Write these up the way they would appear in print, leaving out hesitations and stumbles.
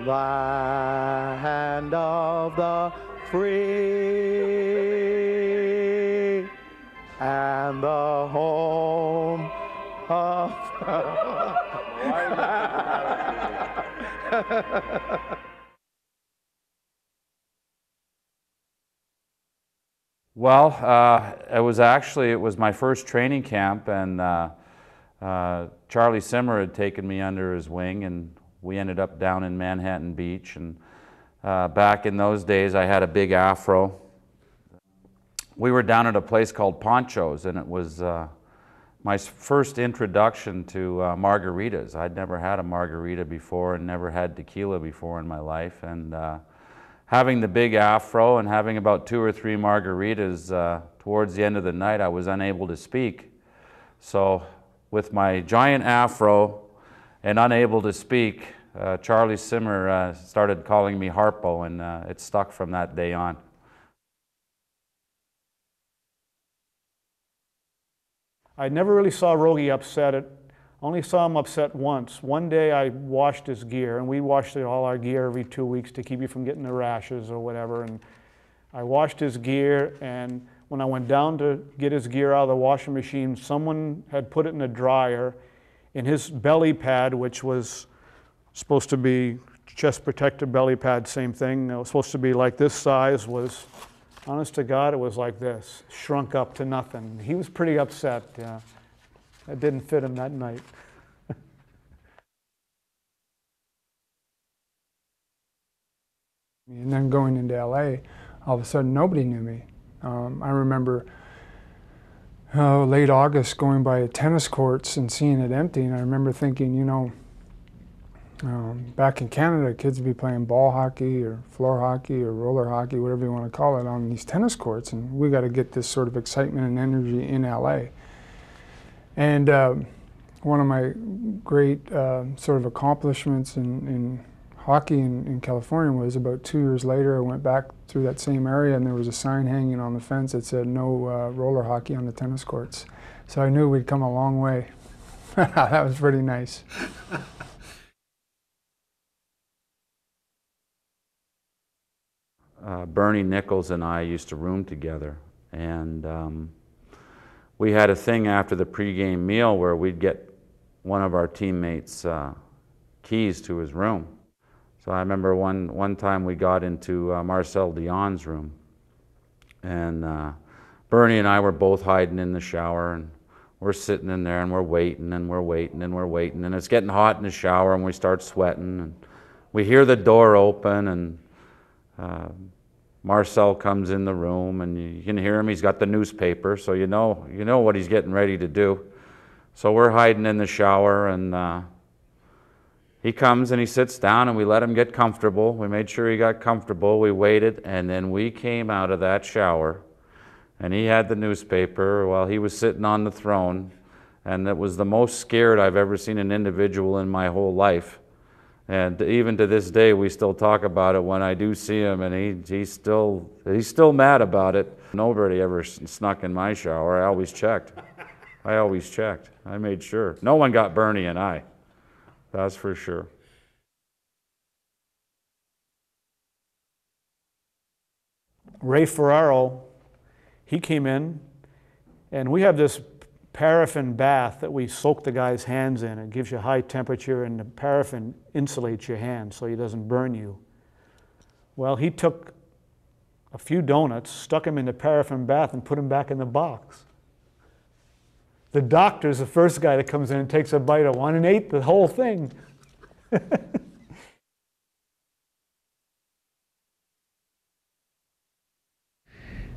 land of the free and the home of... Well, it was my first training camp, and Charlie Simmer had taken me under his wing, and we ended up down in Manhattan Beach. And back in those days, I had a big afro. We were down at a place called Poncho's, and it was my first introduction to margaritas. I'd never had a margarita before and never had tequila before in my life. And having the big afro and having about 2 or 3 margaritas towards the end of the night, I was unable to speak. So with my giant afro and unable to speak, Charlie Simmer started calling me Harpo, and it stuck from that day on. I never really saw Rogie upset. Only saw him upset once. One day I washed his gear, and we washed all our gear every 2 weeks to keep you from getting the rashes or whatever. And I washed his gear, and when I went down to get his gear out of the washing machine, someone had put it in the dryer, and his belly pad, which was supposed to be chest protector belly pad, same thing. It was supposed to be like this size, was, honest to God, it was like this, shrunk up to nothing. He was pretty upset. Yeah. It didn't fit him that night. And then going into LA, all of a sudden nobody knew me. I remember late August going by tennis courts and seeing it empty, and I remember thinking, you know, back in Canada, kids would be playing ball hockey or floor hockey or roller hockey, whatever you want to call it, on these tennis courts, and we got to get this sort of excitement and energy in LA. And one of my great sort of accomplishments in hockey in California was about 2 years later, I went back through that same area, and there was a sign hanging on the fence that said no roller hockey on the tennis courts. So I knew we'd come a long way. That was pretty nice. Bernie Nichols and I used to room together, and we had a thing after the pregame meal where we'd get one of our teammates' keys to his room. So I remember one time we got into Marcel Dionne's room, and Bernie and I were both hiding in the shower, and we're sitting in there and we're waiting and we're waiting and we're waiting, and it's getting hot in the shower, and we start sweating, and we hear the door open, and Marcel comes in the room, and you can hear him. He's got the newspaper, so you know what he's getting ready to do. So we're hiding in the shower, and he comes and he sits down, and we let him get comfortable. We made sure he got comfortable. We waited, and then we came out of that shower, and he had the newspaper while he was sitting on the throne, and it was the most scared I've ever seen an individual in my whole life. And even to this day, we still talk about it when I do see him, and he's still mad about it. Nobody ever snuck in my shower. I always checked. I made sure. No one got Bernie and I. That's for sure. Ray Ferraro, he came in, and we have this paraffin bath that we soak the guy's hands in. It gives you high temperature, and the paraffin insulates your hands so he doesn't burn you. Well, he took a few donuts, stuck them in the paraffin bath, and put them back in the box. The doctor's the first guy that comes in and takes a bite of one and ate the whole thing.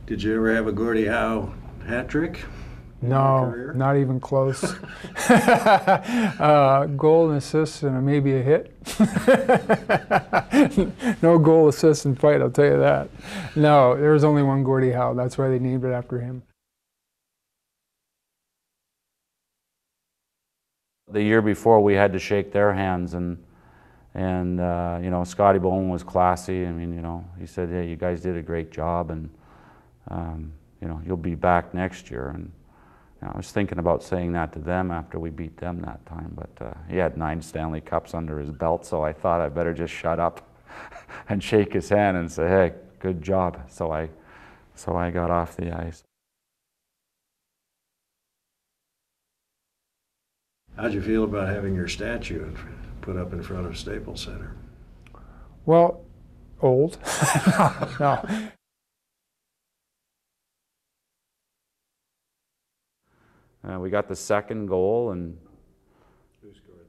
Did you ever have a Gordie Howe hat trick? No, not even close. Goal and assist and maybe a hit. No goal, assist, and fight, I'll tell you that. No, there was only one Gordie Howe. That's why they named it after him. The year before, we had to shake their hands, and you know, Scotty Bowman was classy. I mean, you know, he said, "Hey, you guys did a great job, and you know, you'll be back next year." And I was thinking about saying that to them after we beat them that time, but he had 9 Stanley Cups under his belt, so I thought I better just shut up and shake his hand and say, hey, good job. So I got off the ice. How'd you feel about having your statue put up in front of Staples Center? Well, old. No. We got the second goal, and Who scored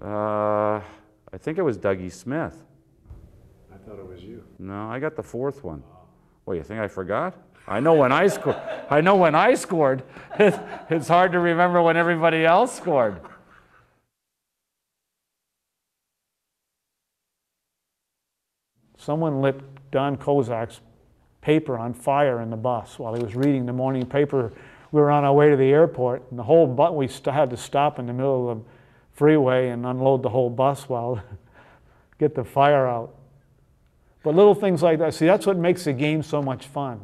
that? I think it was Dougie Smith. I thought it was you. No, I got the 4th one. Well, you think I forgot? I know when I scored. I know when I scored. It's hard to remember when everybody else scored. Someone lit Don Kozak's paper on fire in the bus while he was reading the morning paper. We were on our way to the airport, and the whole bus, we had to stop in the middle of the freeway and unload the whole bus while get the fire out. But little things like that, see, that's what makes the game so much fun.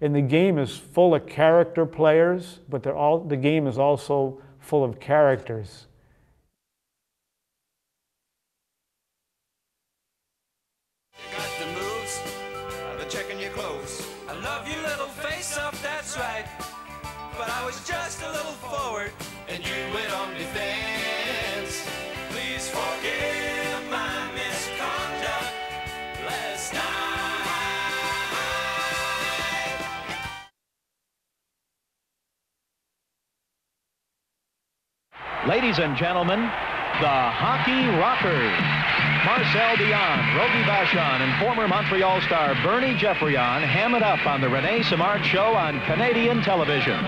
And the game is full of character players, but the game is also full of characters. You got the moves, I've been checking your clothes. I love your little face up, that's right. But I was just a little forward, and you went on defense. Please forgive my misconduct last night. Ladies and gentlemen, the Hockey Rockers. Marcel, Dionne, Rogie, Vachon, and former Montreal star Bernie Geoffrion ham it up on the Renee Simard Show on Canadian television.